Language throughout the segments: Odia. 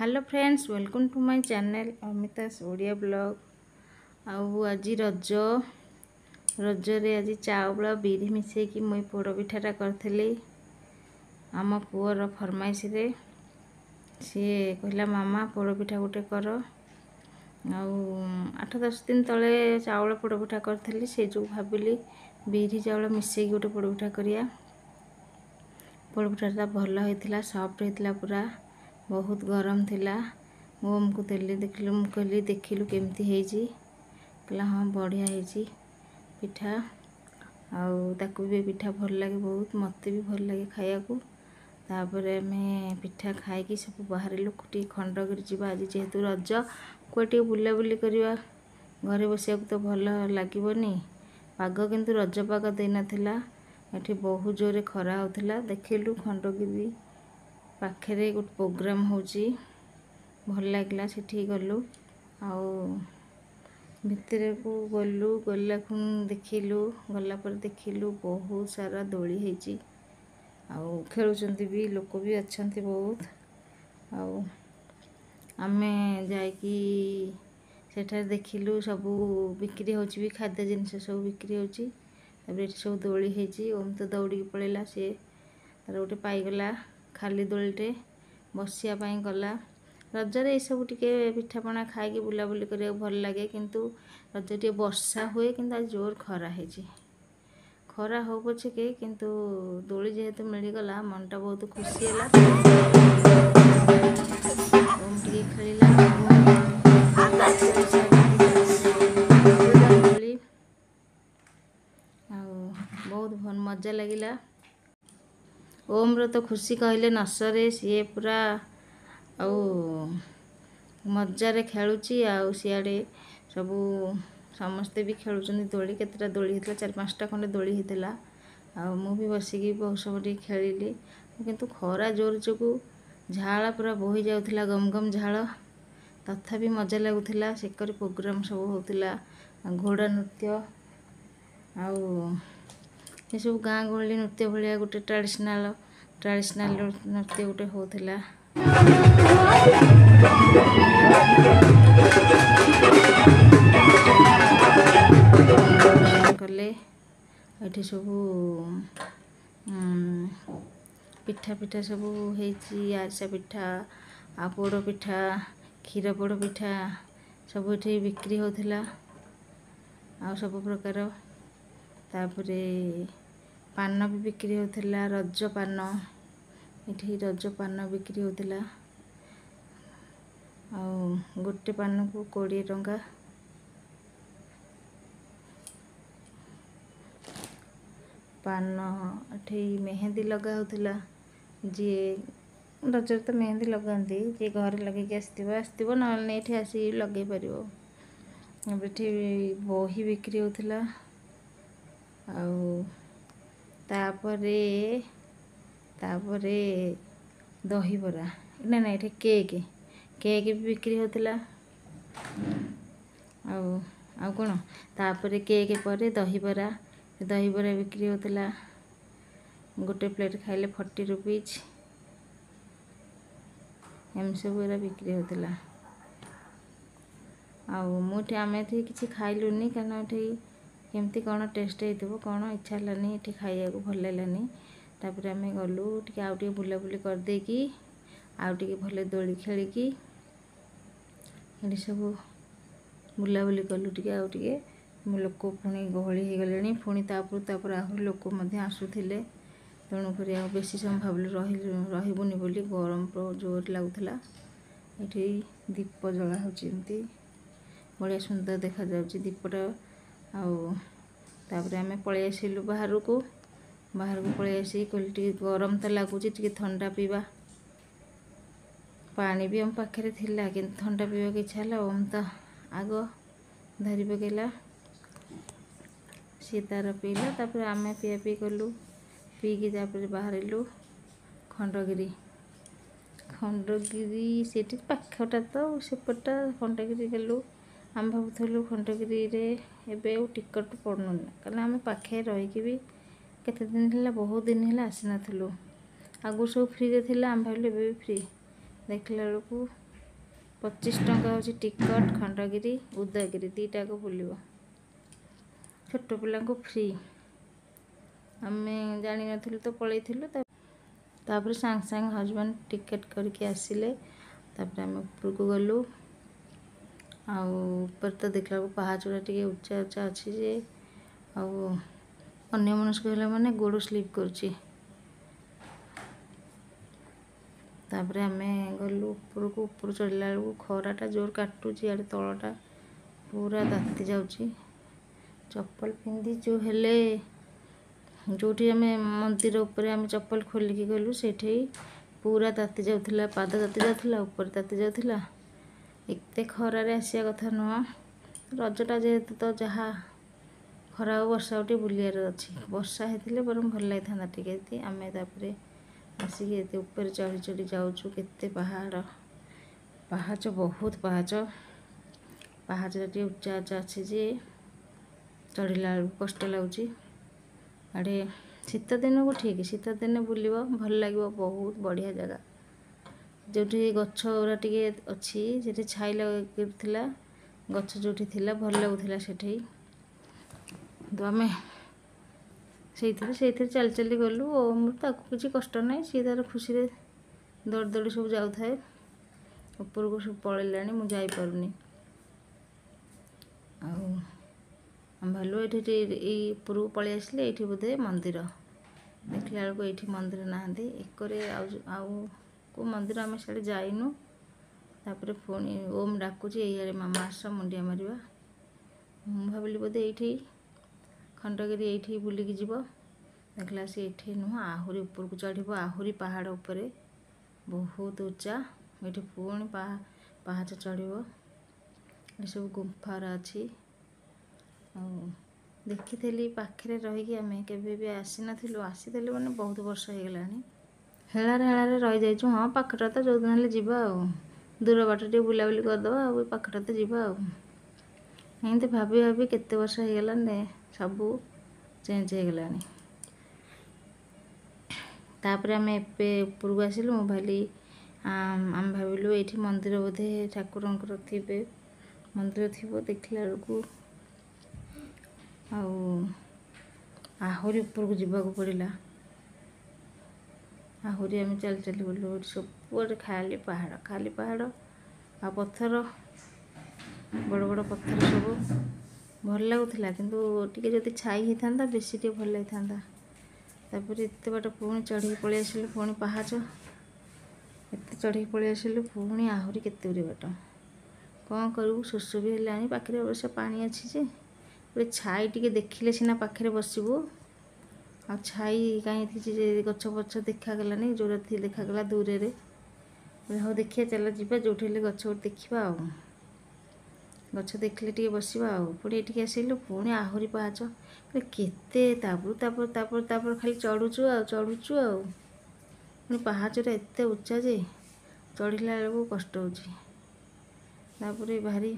Hello friends, welcome to my channel Amita's Odia blog. आज रजरे आज चाउल बिरी मिसेकी मुई पोड़ पिठाटा करी आम पुअर फरमाइश रे सी कहला मामा पोड़ पिठा गोटे कर। 8-10 दिन तले चाउल पोड़ पिठा करी से जो भाविली बिरी चाउल मिसेकी गोटे पोड़ पिठा करिया। पोड़ पिठाटा भल होता, सॉफ्ट होता, पूरा बहुत गरम थिला। ओम को देली देखिलु, मु कहली देखिलु केमती हेजी, कहला हाँ बढ़िया हेजी पिठा। ताकू भी पिठा भल लगे बहुत, मते भी भल लगे खाया को। तापरे आमे पिठा खाई सब बाहर खंडगिरी जावा। आज जेहेतु रज कोटे बुलाबुली करवा, घरे बसिया तो भल लगे। पाग किंतु रज पाग दे नथिला, एठी बहुत जोरे खरा होतिला। देखिलु खंडगिरी पाखे गोटे प्रोग्राम होची, भल लगला। सेठी गलु भितर को गलु, गला देखिलु, गला पर देखिलु बहुत सारा दोली हेची। खेलुचंती भी लोक भी अच्छंती बहुत। आमे जाइकी सेठार देखिलु सबू बिक्री होची, भी खाद्य जिनिस सब बिक्री होची। तबे सब दोली हेची। ओम तो दौड़ी पड़ेला, सी तार गोटे पाईगला खाली दोलटे बसिया पाई गला। रजरे सब टिके पिठापଣା खाई बुलाबुली करिया भल लगे, किंतु रज टे वर्षा हुए, किंतु आज जोर खरा हेची। खरा हो पछे के किंतु दोली जेहेतु मिलगला मनटा बहुत खुशी है। ओम टिके खेलिला बहुत भल मजा लगिला। ओम रो तो खुशी कहले नसरे, सी पूरा मजार खेलुची। सियाड़े सबू समस्ते भी खेलुचंदी दोली। केतटा दोली होता, 4-5टा खंडे दोली होता। मु भी बसिकी बहुत समय खेलिली, किंतु खरा जोर जो झाड़ पूरा बोही जाउथिला, गम गम झाड़। तथापि मजा लगुथिला। सेकर प्रोग्राम सब होतिला, घोड़ा नृत्य ये सब गाँ गहली नृत्य भाया गोटे ट्रेडिशनल नृत्य गोटे होतिला। कले ये सब पिठा पिठा सब होती, आरिसा पिठा, पोड़ पिठा, क्षीर पोड़ पिठा सब ये बिक्री होतिला। सब प्रकार तापरे पान भी बिक्री होतिला, रज पान। ये रज पान बिक्री होतिला। गोटे पान को 20 टंका। पान ये मेहंदी लगा होतिला। जी रज तो मेहंदी लगाती, जी घर लगे आसो ना ये आसी लगे पार। ये बही बिक्री होतिला। तापरे दही बरा ना ना ये केक भी बिक्री होतिला। कौन तापरे केक पर दही बरा बिक्री होतिला। गोटे प्लेट खाइले 40 रुपीज एम सब बिक्री होतिला। मुझे आम किसी खाइलुनी, कारण केमती कौन टेस्ट हो कौन इच्छा है ये खाया भल लगानी। तापर आम गलु टे आउ टे बुलाबुली करदेकी आउटे भले दोली खेलिकी ये सब बुलाबुली कलु। टे आउ टे लोक पुणी गहली हो गले, पुणी तापर आहरी लोक आसुले। तेणुक बेसी समय भाविलु रहीबुनि बोली, गरम जोर लगुला। ये दीप जला होती, बढ़िया सुंदर देखा जाउची दीपटा। तापर आम पलि आसिलु बाहर को पलि आसी कहली गरम तो लगुच, ठंडा पीवा। पानी भी आम पाखे थिला, कि ठंडा पीवा की इच्छा है। ओम तो आग धरी पकेला, सी तार पीला। तापर आम पिया पी कलु, पीकी तापर बाहरिलु खंडगिरी से पाखटा तो सेपटा खंडगिरी गलु। आम भावुलु खंडगिरी रे टिकट पड़ून, कारण आम पाखे रहीकि भी केते दिन है, बहुत दिन है आसी नथिलु। आगु सब फ्री रे थिला, आम भाविलु फ्री। देखला बेलू 25 ଟଙ୍କା ହେଉଛି ଟିକଟ। ଖଣ୍ଡଗିରି ଉଦୟଗିରି ଦୁଇଟାକୁ ବୁଲିବ, ଛୋଟ ପିଲାଙ୍କୁ ଫ୍ରି। ଆମେ ଜାଣିନଥିଲୁ ତ ପଳେଇଥିଲୁ। ତାପରେ ସାଙ୍ଗେ ସାଙ୍ଗେ ହଜବେଣ୍ଡ ଟିକେଟ୍ କରିକି ଆସିଲେ। ତାପରେ ଆମେ ଉପରକୁ ଗଲୁ। ଆଉ ଉପରେ ତ ଦେଖିଲାବେଳକୁ ପାହାଚଟା ଟିକେ ଉଚ୍ଚା ଉଚ୍ଚା ଅଛି ଯେ, ଆଉ ଅନ୍ୟମନସ୍କ ହେଲା ମାନେ ଗୋଡ଼ ସ୍ଲିପ୍ କରୁଛି। ତାପରେ ଆମେ ଗଲୁ ଉପରକୁ। ଉପରୁ ଚଢ଼ିଲା ବେଳକୁ ଖରାଟା ଜୋର କାଟୁଛି, ଆଡ଼େ ତଳଟା ପୁରା ତାତି ଯାଉଛି। ଚପଲ ପିନ୍ଧିଛୁ, ହେଲେ ଯେଉଁଠି ଆମେ ମନ୍ଦିର ଉପରେ ଆମେ ଚପଲ ଖୋଲିକି ଗଲୁ ସେଇଠି ପୁରା ତାତି ଯାଉଥିଲା, ପାଦ ତାତି ଯାଉଥିଲା, ଉପରେ ତାତି ଯାଉଥିଲା। ଏତେ ଖରାରେ ଆସିବା କଥା ନୁହଁ। ରଜଟା ଯେହେତୁ ତ ଯାହା ଖରା ଆଉ ବର୍ଷା ଟିକେ ବୁଲିବାର ଅଛି। ବର୍ଷା ହେଇଥିଲେ ବରଂ ଭଲ ଲାଗିଥାନ୍ତା ଟିକେ। ଆମେ ତାପରେ ଆସିକି ଏତେ ଉପରେ ଚଢ଼ି ଚଢ଼ି ଯାଉଛୁ। କେତେ ପାହାଚ ବହୁତ ପାହାଚ। ପାହାଚଟା ଟିକେ ଉଚ୍ଚା ଉଚ୍ଚା ଅଛି ଯେ ଚଢ଼ିଲା ବେଳକୁ କଷ୍ଟ ଲାଗୁଛି। ଆଡ଼େ ଶୀତ ଦିନକୁ ଠିକ୍, ଶୀତ ଦିନେ ବୁଲିବ ଭଲ ଲାଗିବ। ବହୁତ ବଢ଼ିଆ ଜାଗା। ଯେଉଁଠି ଗଛ ଗୁଡ଼ା ଟିକେ ଅଛି, ସେଠି ଛାଇ ଲାଗୁଥିଲା। ଗଛ ଯେଉଁଠି ଥିଲା ଭଲ ଲାଗୁଥିଲା ସେଠି। ତ ଆମେ ସେଇଥିରେ ଚାଲି ଚାଲି ଗଲୁ। ତାକୁ କିଛି କଷ୍ଟ ନାହିଁ, ସିଏ ତାର ଖୁସିରେ ଦୌଡ଼ି ଦୌଡ଼ି ସବୁ ଯାଉଥାଏ। ଉପରକୁ ସବୁ ପଳେଇଲାଣି, ମୁଁ ଯାଇପାରୁନି। ଆଉ ଆମେ ଭାବିଲୁ ଏଠି ଏଇ ଉପରକୁ ପଳେଇ ଆସିଲେ ଏଇଠି ବୋଧେ ମନ୍ଦିର। ଦେଖିଲା ବେଳକୁ ଏଇଠି ମନ୍ଦିର ନାହାନ୍ତି। ଏକରେ ଆଉ କେଉଁ ମନ୍ଦିର ଆମେ ସିଆଡ଼େ ଯାଇନୁ। ତାପରେ ପୁଣି ଓମ୍ ଡାକୁଛି, ଏଇଆଡ଼େ ମାମା ଆସ ମୁଣ୍ଡିଆ ମାରିବା। ମୁଁ ଭାବିଲି ବୋଧେ ଏଇଠି ଖଣ୍ଡଗିରି ଏଇଠି ବୁଲିକି ଯିବ। ଦେଖିଲା ସେ ଏଇଠି ନୁହଁ, ଆହୁରି ଉପରକୁ ଚଢ଼ିବ। ଆହୁରି ପାହାଡ଼ ଉପରେ ବହୁତ ଉଚ୍ଚା। ଏଇଠି ପୁଣି ପାହାଚ ଚଢ଼ିବ। ଏଠି ସବୁ ଗୁମ୍ଫାର ଅଛି। ଆଉ ଦେଖିଥିଲି ପାଖରେ ରହିକି, ଆମେ କେବେ ବି ଆସିନଥିଲୁ। ଆସିଥିଲୁ ମାନେ ବହୁତ ବର୍ଷ ହେଇଗଲାଣି। ହେଳାରେ ରହିଯାଇଛୁ। ହଁ ପାଖଟା ତ, ଯେଉଁଦିନ ହେଲେ ଯିବା ଆଉ। ଦୂର ବାଟ ଟିକେ ବୁଲାବୁଲି କରିଦେବା, ଆଉ ଏ ପାଖଟା ତ ଯିବା ଆଉ। ଏମିତି ଭାବି ଭାବି କେତେ ବର୍ଷ ହେଇଗଲାଣି, ସବୁ ଚେଞ୍ଜ ହେଇଗଲାଣି। ତାପରେ ଆମେ ଏବେ ଉପରକୁ ଆସିଲୁ। ଆମେ ଭାବିଲୁ ଏଇଠି ମନ୍ଦିର ବୋଧେ ଠାକୁରଙ୍କର ଥିବେ, ମନ୍ଦିର ଥିବ। ଦେଖିଲା ବେଳକୁ ଆଉ ଆହୁରି ଉପରକୁ ଯିବାକୁ ପଡ଼ିଲା। ଆହୁରି ଆମେ ଚାଲି ଚାଲି ଗଲୁ। ସବୁଆଡ଼େ ଖାଲି ପାହାଡ଼ ଆଉ ପଥର, ବଡ଼ ବଡ଼ ପଥର ସବୁ। ଭଲ ଲାଗୁଥିଲା, କିନ୍ତୁ ଟିକେ ଯଦି ଛାଇ ହେଇଥାନ୍ତା ବେଶୀ ଟିକେ ଭଲ ଲାଗିଥାନ୍ତା। ତାପରେ ଏତେ ବାଟ ପୁଣି ଚଢ଼ିକି ପଳେଇ ଆସିଲୁ। ପୁଣି ପାହାଚ ଏତେ ଚଢ଼ିକି ପଳେଇ ଆସିଲୁ। ପୁଣି ଆହୁରି କେତେ ଗୁଡ଼ିଏ ବାଟ। କ'ଣ କରିବୁ, ଶୋଷ ବି ହେଲାଣି। ପାଖରେ ଅବଶ୍ୟ ପାଣି ଅଛି ଯେ, ଗୋଟେ ଛାଇ ଟିକେ ଦେଖିଲେ ସିନା ପାଖରେ ବସିବୁ। ଆଉ ଛାଇ କାହିଁ କିଛି ଗଛ ପଛ ଦେଖାଗଲାନି। ଯେଉଁଟା ଦେଖାଗଲା ଦୂରରେ। ହଉ ଦେଖିବା, ଚାଲ ଯିବା, ଯେଉଁଠି ହେଲେ ଗଛ ଗୋଟେ ଦେଖିବା। ଆଉ ଗଛ ଦେଖିଲେ ଟିକେ ବସିବା। ଆଉ ପୁଣି ଏଠିକି ଆସିଲୁ। ପୁଣି ଆହୁରି ପାହାଚ। କେତେ ତାପରେ ଖାଲି ଚଢ଼ୁଛୁ ଆଉ। ପୁଣି ପାହାଚଟା ଏତେ ଉଚ୍ଚା ଯେ ଚଢ଼ିଲା ବେଳକୁ କଷ୍ଟ ହେଉଛି। ତାପରେ ଭାରି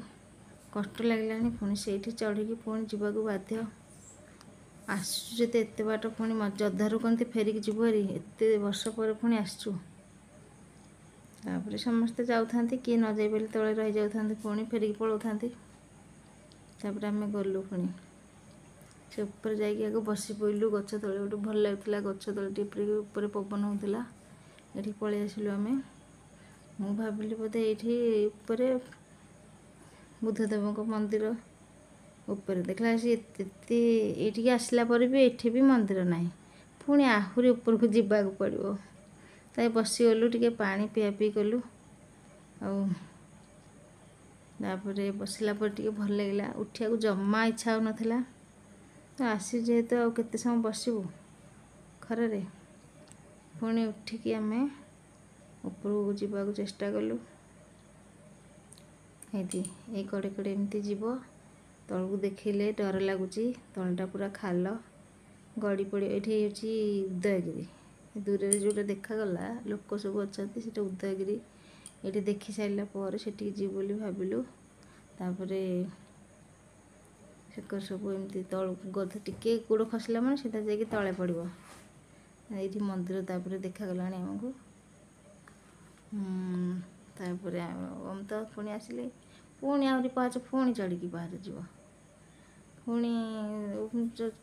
କଷ୍ଟ ଲାଗିଲାଣି। ପୁଣି ସେଇଠି ଚଢ଼ିକି ପୁଣି ଯିବାକୁ ବାଧ୍ୟ। ଆସିଛୁ ଯେତେ ଏତେ ବାଟ, ପୁଣି ଅଧାରୁ କେମିତି ଫେରିକି ଯିବୁ ଭାରି। ଏତେ ବର୍ଷ ପରେ ପୁଣି ଆସିଛୁ। ତାପରେ ସମସ୍ତେ ଯାଉଥାନ୍ତି, କିଏ ନ ଯାଇପାରିଲେ ତଳେ ରହିଯାଉଥାନ୍ତି, ପୁଣି ଫେରିକି ପଳାଉଥାନ୍ତି। ତାପରେ ଆମେ ଗଲୁ ପୁଣି ସେ ଉପରେ ଯାଇକି ଆଗ ବସି ପଡ଼ିଲୁ ଗଛ ତଳେ। ଗୋଟେ ଭଲ ଲାଗୁଥିଲା, ଗଛ ତଳେ ଟିକେ ଉପରେ ପବନ ହେଉଥିଲା। ଏଠି ପଳେଇ ଆସିଲୁ ଆମେ। ମୁଁ ଭାବିଲି ବୋଧେ ଏଇଠି ଉପରେ ବୁଦ୍ଧଦେବଙ୍କ ମନ୍ଦିର ଉପରେ। ଦେଖିଲା ସେ ଏଇଠିକି ଆସିଲା ପରେ ବି ଏଠି ବି ମନ୍ଦିର ନାହିଁ। ପୁଣି ଆହୁରି ଉପରକୁ ଯିବାକୁ ପଡ଼ିବ। ତାই ବସିଗଲୁ, ଟିକେ ପାଣି ପିଆପିଇ କଲୁ। ଆଉ ତାପରେ ବସିଲା ପରେ ଟିକେ ଭଲ ଲାଗିଲା। ଉଠିବାକୁ ଜମା ଇଚ୍ଛା ହେଉନଥିଲା। ଆସି ଯେହେତୁ ଆଉ କେତେ ସମୟ ବସିବୁ ଖରାରେ। ପୁଣି ଉଠିକି ଆମେ ଉପରକୁ ଯିବାକୁ ଚେଷ୍ଟା କଲୁ। ଏଇ କଡ଼େ ଏମିତି ଯିବ। ତଳକୁ ଦେଖିଲେ ଡର ଲାଗୁଛି। ତଳଟା ପୁରା ଖାଲ, ଗଡ଼ି ପଡ଼ି। ଏଠି ହେଉଛି ଉଦୟଗିରି। ଦୂରରେ ଯେଉଁଟା ଦେଖାଗଲା ଲୋକ ସବୁ ଅଛନ୍ତି, ସେଇଟା ଉଦୟଗିରି। ଏଠି ଦେଖି ସାରିଲା ପରେ ସେଠିକି ଯିବୁ ବୋଲି ଭାବିଲୁ। ତାପରେ ସେକର ସବୁ ଏମିତି ତଳକୁ ଟିକେ ଗୋଡ଼ ଖସିଲା ମାନେ ସେଟା ଯାଇକି ତଳେ ପଡ଼ିବ। ଏଇଠି ମନ୍ଦିର ତାପରେ ଦେଖାଗଲାଣି ଆମକୁ। ତାପରେ ଓମ୍ ତ ପୁଣି ଆସିଲେ, ପୁଣି ଆହୁରି ପାହାଚ, ପୁଣି ଚଢ଼ିକି ପାହାଚ ଯିବ, ପୁଣି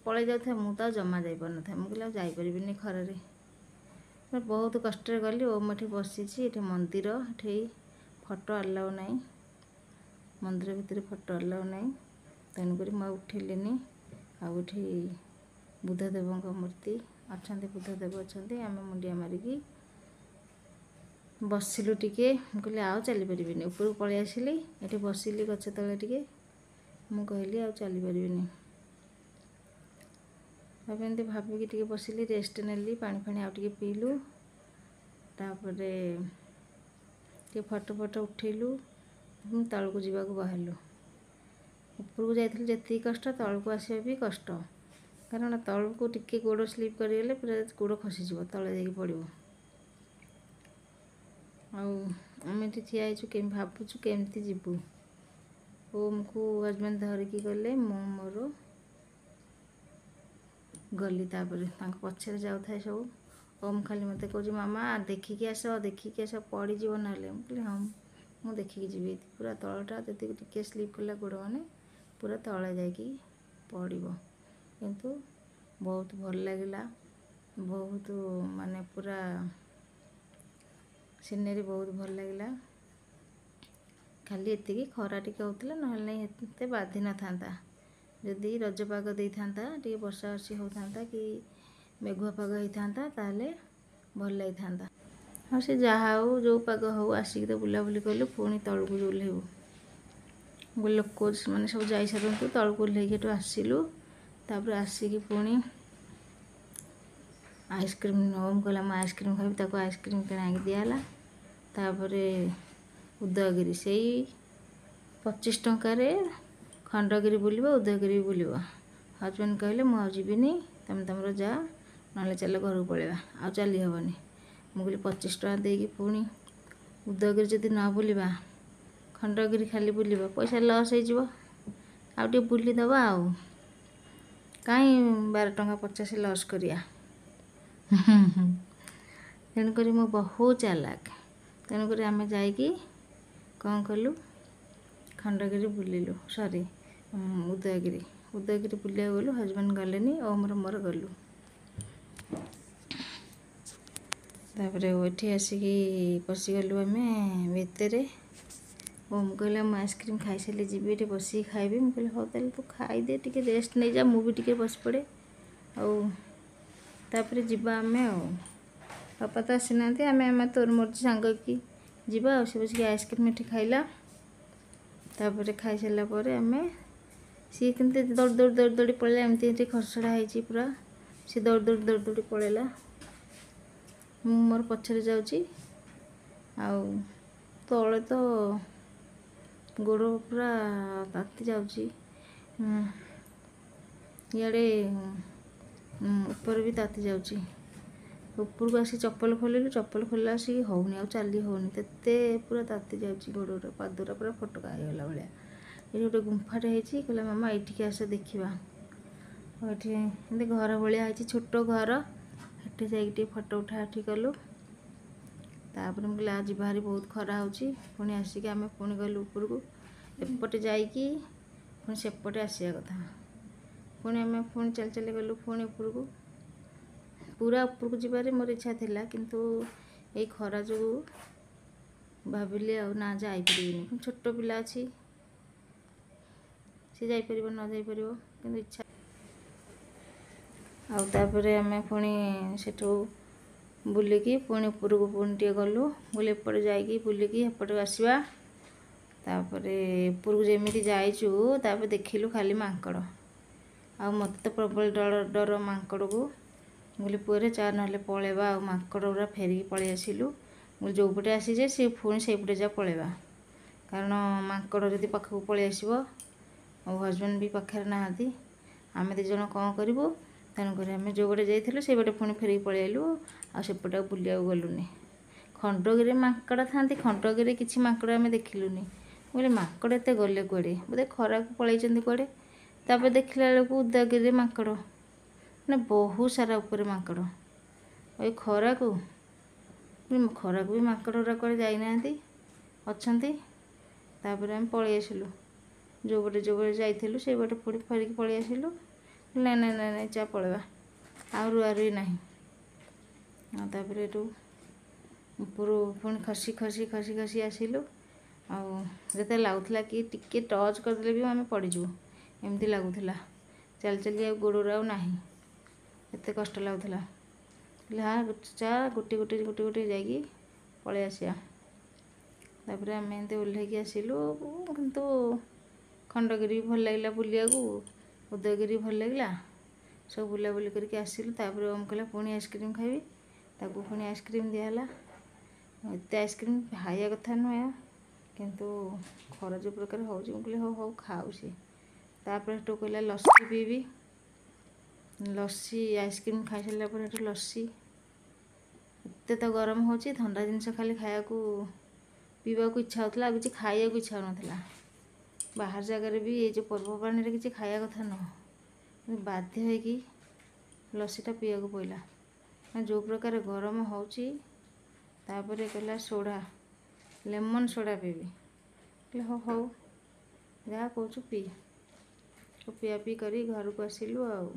ପଳେଇ ଯାଉଥାଏ। ମୁଁ ତ ଆଉ ଜମା ଯାଇପାରୁନଥାଏ। ମୁଁ କହିଲି ଆଉ ଯାଇପାରିବିନି ଖରାରେ। ବହୁତ କଷ୍ଟରେ ଗଲି। ଓମ୍ ଏଠି ବସିଛି, ଏଠି ମନ୍ଦିର, ଏଠି ଫଟୋ ଆଲାଉ ନାହିଁ, ମନ୍ଦିର ଭିତରେ ଫଟୋ ଆଲାଉ ନାହିଁ, ତେଣୁକରି ମୁଁ ଆଉ ଉଠିଲିନି। ଆଉ ଏଠି ବୁଦ୍ଧଦେବଙ୍କ ମୂର୍ତ୍ତି ଅଛନ୍ତି, ବୁଦ୍ଧଦେବ ଅଛନ୍ତି। ଆମେ ମୁଣ୍ଡିଆ ମାରିକି ବସିଲୁ ଟିକେ। ମୁଁ କହିଲି ଆଉ ଚାଲିପାରିବିନି, ଉପରକୁ ପଳେଇ ଆସିଲି, ଏଠି ବସିଲି ଗଛ ତଳେ ଟିକେ। ମୁଁ କହିଲି ଆଉ ଚାଲିପାରିବିନି। ତାପରେ ଏମିତି ଭାବିକି ଟିକେ ବସିଲି, ରେଷ୍ଟ ନେଲି, ପାଣି ଫାଣି ଆଉ ଟିକେ ପିଇଲୁ। ତାପରେ ଟିକେ ଫଟୋ ଉଠେଇଲୁ, ତଳକୁ ଯିବାକୁ ବାହାରିଲୁ। ଉପରକୁ ଯାଇଥିଲି ଯେତିକି କଷ୍ଟ, ତଳକୁ ଆସିବା ବି କଷ୍ଟ। କାରଣ ତଳକୁ ଟିକେ ଗୋଡ଼ ସ୍ଲିପ୍ କରିଗଲେ ପୁରା ଗୋଡ଼ ଖସିଯିବ, ତଳେ ଯାଇକି ପଡ଼ିବ। ଆଉ ଆମେ ଏଠି ଠିଆ ହେଇଛୁ, ଭାବୁଛୁ କେମିତି ଯିବୁ। ଓମ୍କୁ ହଜବେଣ୍ଡ ଧରିକି ଗଲେ, ମୁଁ ମୋର ଗଲି। ତାପରେ ତାଙ୍କ ପଛରେ ଯାଉଥାଏ ସବୁ। ଓମ୍ ଖାଲି ମୋତେ କହୁଛି ମାମା ଦେଖିକି ଆସ, ଦେଖିକି ଆସ, ପଡ଼ିଯିବ ନହେଲେ। ମୁଁ କହିଲି ହଁ ମୁଁ ଦେଖିକି ଯିବି। ପୁରା ତଳଟା ଯଦି ଟିକେ ସ୍ଲିପ୍ କଲା ଗୋଡ଼ ମାନେ ପୁରା ତଳେ ଯାଇକି ପଡ଼ିବ। କିନ୍ତୁ ବହୁତ ଭଲ ଲାଗିଲା, ବହୁତ ମାନେ ପୁରା ସିନେରୀ ବହୁତ ଭଲ ଲାଗିଲା। ଖାଲି ଏତିକି ଖରା ଟିକେ ହେଉଥିଲା, ନହେଲେ ନାହିଁ ଏତେ ବାଧି ନଥାନ୍ତା। ଯଦି ରଜ ପାଗ ଦେଇଥାନ୍ତା, ଟିକେ ବର୍ଷା ବର୍ଷି ହେଉଥାନ୍ତା କି ମେଘୁଆ ପାଗ ହେଇଥାନ୍ତା, ତାହେଲେ ଭଲ ଲାଗିଥାନ୍ତା। ଆଉ ସେ ଯାହା ହଉ, ଯେଉଁ ପାଗ ହଉ, ଆସିକି ତ ବୁଲାବୁଲି କଲୁ, ପୁଣି ତଳକୁ ଓହ୍ଲେଇବୁ। ଲୋକ ମାନେ ସବୁ ଯାଇସାରନ୍ତୁ, ତଳକୁ ଓହ୍ଲେଇକି ଏଠୁ ଆସିଲୁ। ତାପରେ ଆସିକି ପୁଣି ଆଇସ୍କ୍ରିମ୍, ଓମ୍ କହିଲା ମୁଁ ଆଇସ୍କ୍ରିମ୍ ଖାଇବି, ତାକୁ ଆଇସ୍କ୍ରିମ୍ କିଣାକି ଦିଆହେଲା। ତାପରେ ଉଦୟଗିରି, ସେଇ 25 ଟଙ୍କାରେ ଖଣ୍ଡଗିରି ବୁଲିବ, ଉଦୟଗିରି ବୁଲିବ। ହଜବେଣ୍ଡ କହିଲେ ମୁଁ ଆଉ ଯିବିନି, ତମେ ତମର ଯା, ନହେଲେ ଚାଲ ଘରକୁ ପଳେଇବା, ଆଉ ଚାଲି ହେବନି। ମୁଁ କହିଲି 25 ଟଙ୍କା ଦେଇକି ପୁଣି ଉଦୟଗିରି ଯଦି ନ ବୁଲିବା, ଖଣ୍ଡଗିରି ଖାଲି ବୁଲିବ, ପଇସା ଲସ୍ ହେଇଯିବ। ଆଉ ଟିକେ ବୁଲିଦେବା, ଆଉ କାହିଁ 12 ଟଙ୍କା 50 ଲସ୍ କରିବା। ତେଣୁକରି ମୁଁ ବହୁତ ଚାଲାକ। ତେଣୁକରି ଆମେ ଯାଇକି କ'ଣ କଲୁ, ଖଣ୍ଡଗିରି ବୁଲିଲୁ, ସରି ଉଦୟଗିରି ବୁଲିବାକୁ ଗଲୁ। ହଜବେଣ୍ଡ ଗଲେନି, ଓମ୍ର ମୋର ଗଲୁ। ତାପରେ ଏଠି ଆସିକି ପଶିଗଲୁ ଆମେ ଭିତରେ। ଓମ୍ କହିଲା ମୁଁ ଆଇସ୍କ୍ରିମ୍ ଖାଇସାରିଲି, ଯିବି ଏଠି ବସିକି ଖାଇବି। ମୁଁ କହିଲି ହଉ ତାହେଲେ ତୁ ଖାଇଦେ, ଟିକେ ରେଷ୍ଟ ନେଇଯା, ମୁଁ ବି ଟିକେ ବସି ପଡ଼େ, ଆଉ ତାପରେ ଯିବା ଆମେ। ଆଉ ବାପା ତ ଆସିନାହାନ୍ତି, ଆମେ ତୋର ମୋର ସାଙ୍ଗ ହେଇକି ଯିବା। ଆଉ ସେ ବସିକି ଆଇସ୍କ୍ରିମ୍ ଏଠି ଖାଇଲା। ତାପରେ ଖାଇସାରିଲା ପରେ ସିଏ କେମିତି ଦୌଡ଼ି ପଳେଇଲା, ଏମିତି ଏଠି ଖସଡ଼ା ହେଇଛି ପୁରା। ସିଏ ଦୌଡ଼ି ପଳେଇଲା, ମୁଁ ମୋର ପଛରେ ଯାଉଛି। ଆଉ ତଳେ ତ ଗୋଡ଼ ପୁରା ତାତି ଯାଉଛି, ଇଆଡ଼େ ଉପରେ ବି ତାତି ଯାଉଛି। ଉପରକୁ ଆସି ଚପଲ ଖୋଲିଲୁ, ଚପଲ ଖୋଲିଲା ଆସିକି ହେଉନି, ଆଉ ଚାଲି ହେଉନି, ଏତେ ପୁରା ତାତି ଯାଉଛି ଗୋଡ଼ଟା, ପାଦଟା ପୁରା ଫୋଟକା ହେଇଗଲା ଭଳିଆ। ଏଠି ଗୋଟେ ଗୁମ୍ଫାଟେ ହେଇଛି, କହିଲା ମାମା ଏଇଠିକି ଆସ ଦେଖିବା। ଆଉ ଏଠି ଏମିତି ଘର ଭଳିଆ ହେଇଛି, ଛୋଟ ଘର। ଏଠି ଯାଇକି ଟିକେ ଫଟୋ ଉଠାଉଠି କଲୁ। ତାପରେ ମୁଁ କହିଲି ଆଉ ଯିବା ଭାରି, ବହୁତ ଖରା ହେଉଛି। ପୁଣି ଆସିକି ଆମେ ପୁଣି ଗଲୁ ଉପରକୁ, ଏପଟେ ଯାଇକି ପୁଣି ସେପଟେ ଆସିବା କଥା। ପୁଣି ଆମେ ଚାଲି ଚାଲି ଗଲୁ ପୁଣି ଉପରକୁ। ପୁରା ଉପରକୁ ଯିବାରେ ମୋର ଇଚ୍ଛା ଥିଲା, କିନ୍ତୁ ଏଇ ଖରା ଯୋଗୁଁ ଭାବିଲି ଆଉ ନା ଯାଇପାରିବିନି। ଛୋଟ ପିଲା ଅଛି, ସେ ଯାଇପାରିବ ନ ଯାଇପାରିବ, କିନ୍ତୁ ଇଚ୍ଛା। ଆଉ ତାପରେ ଆମେ ପୁଣି ସେଠୁ ବୁଲିକି ପୁଣି ଉପରକୁ ପୁଣି ଟିକେ ଗଲୁ। ବୋଲି ଏପଟେ ଯାଇକି ବୁଲିକି ଏପଟକୁ ଆସିବା। ତାପରେ ଉପରକୁ ଯେମିତି ଯାଇଛୁ, ତାପରେ ଦେଖିଲୁ ଖାଲି ମାଙ୍କଡ଼। ଆଉ ମୋତେ ତ ପ୍ରବଳ ଡର ମାଙ୍କଡ଼କୁ। ମୁଁ କହିଲି ପୁଅରେ ଚା ନହେଲେ ପଳେଇବା, ଆଉ ମାଙ୍କଡ଼ ଗୁଡ଼ା ଫେରିକି ପଳେଇ ଆସିଲୁ। ମୁଁ ଯେଉଁପଟେ ଆସିଛେ ସେ ପୁଣି ସେଇପଟେ ଯା ପଳେଇବା, କାରଣ ମାଙ୍କଡ଼ ଯଦି ପାଖକୁ ପଳେଇ ଆସିବ। ଆଉ ହଜବେଣ୍ଡ ବି ପାଖରେ ନାହାନ୍ତି, ଆମେ ଦୁଇ ଜଣ କ'ଣ କରିବୁ। ତେଣୁକରି ଆମେ ଯେଉଁପଟେ ଯାଇଥିଲୁ ସେଇପଟେ ପୁଣି ଫେରିକି ପଳେଇ ଆଇଲୁ, ଆଉ ସେପଟେ ଆଉ ବୁଲିବାକୁ ଗଲୁନି। ଖଣ୍ଡଗିରିରେ ମାଙ୍କଡ଼ ଥାନ୍ତି, ଖଣ୍ଡଗିରିରେ କିଛି ମାଙ୍କଡ଼ ଆମେ ଦେଖିଲୁନି। ମୁଁ କହିଲି ମାଙ୍କଡ଼ ଏତେ ଗଲେ କୁଆଡ଼େ, ବୋଧେ ଖରାକୁ ପଳେଇଛନ୍ତି କୁଆଡ଼େ। ତାପରେ ଦେଖିଲା ବେଳକୁ ଉଦୟଗିରିରେ ମାଙ୍କଡ଼, ମାନେ ବହୁତ ସାରା ଉପରେ ମାଙ୍କଡ଼। ଏଇ ଖରାକୁ ବି ମାଙ୍କଡ଼ ଗୁଡ଼ା କୁଆଡ଼େ ଯାଇନାହାନ୍ତି। ଅଛନ୍ତି। ତାପରେ ଆମେ ପଳେଇ ଆସିଲୁ, ଯେଉଁ ପଟେ ଯାଇଥିଲୁ ସେଇ ପଟେ ପୁଣି ଫେରିକି ପଳେଇ ଆସିଲୁ। ନାଇଁ ନାଇଁ ନାଇଁ ନାଇଁ ଚା ପଳେଇବା, ଆଉ ରୁଆରୁଇ ନାହିଁ। ଆଉ ତାପରେ ଏଠୁ ଉପରୁ ପୁଣି ଖସି ଆସିଲୁ। ଆଉ ଯେତେ ଲାଗୁଥିଲା କି ଟିକେ ଟଚ୍ କରିଦେଲେ ବି ଆମେ ପଡ଼ିଯିବୁ, ଏମିତି ଲାଗୁଥିଲା। ଚାଲି ଆଉ ଗୋଡ଼ରେ ଆଉ ନାହିଁ, ଏତେ କଷ୍ଟ ଲାଗୁଥିଲା। କହିଲେ ହଁ ଚା ଗୋଟି ଯାଇକି ପଳେଇ ଆସିବା। ତାପରେ ଆମେ ଏମିତି ଓହ୍ଲେଇକି ଆସିଲୁ। କିନ୍ତୁ ଖଣ୍ଡଗିରି ଭଲ ଲାଗିଲା ବୁଲିବାକୁ, ଉଦୟଗିରି ଭଲ ଲାଗିଲା। ସବୁ ବୁଲାବୁଲି କରିକି ଆସିଲୁ। ତାପରେ ଓମ୍ କହିଲା ପୁଣି ଆଇସ୍କ୍ରିମ୍ ଖାଇବି, ତାକୁ ପୁଣି ଆଇସ୍କ୍ରିମ୍ ଦିଆହେଲା। ଏତେ ଆଇସ୍କ୍ରିମ୍ ଖାଇବା କଥା ନୁହେଁ, କିନ୍ତୁ ଖରା ଯେଉଁ ପ୍ରକାର ହେଉଛି, ମୁଁ କହିଲି ହଉ ଖାଉଛି। ତାପରେ ସେଠୁ କହିଲା ଲସି ପିଇବି। ଲସି, ଆଇସ୍କ୍ରିମ୍ ଖାଇସାରିଲା ପରେ ସେଠୁ ଲସି। ଏତେ ତ ଗରମ ହେଉଛି, ଥଣ୍ଡା ଜିନିଷ ଖାଲି ଖାଇବାକୁ ପିଇବାକୁ ଇଚ୍ଛା ହେଉଥିଲା, ଆଉ କିଛି ଖାଇବାକୁ ଇଚ୍ଛା ହେଉନଥିଲା। ବାହାର ଜାଗାରେ ବି ଏଇ ଯେଉଁ ପର୍ବପର୍ବାଣିରେ କିଛି ଖାଇବା କଥା ନୁହଁ, ବାଧ୍ୟ ହେଇକି ଲସିଟା ପିଇବାକୁ ପଡ଼ିଲା। ଯେଉଁ ପ୍ରକାର ଗରମ ହେଉଛି। ତାପରେ କହିଲା ସୋଡ଼ା, ଲେମନ୍ ସୋଡ଼ା ପିଇବି। କହିଲେ ହଉ ଯାହା କହୁଛୁ ପିଇ। ପିଆପିଇ କରି ଘରକୁ ଆସିଲୁ ଆଉ।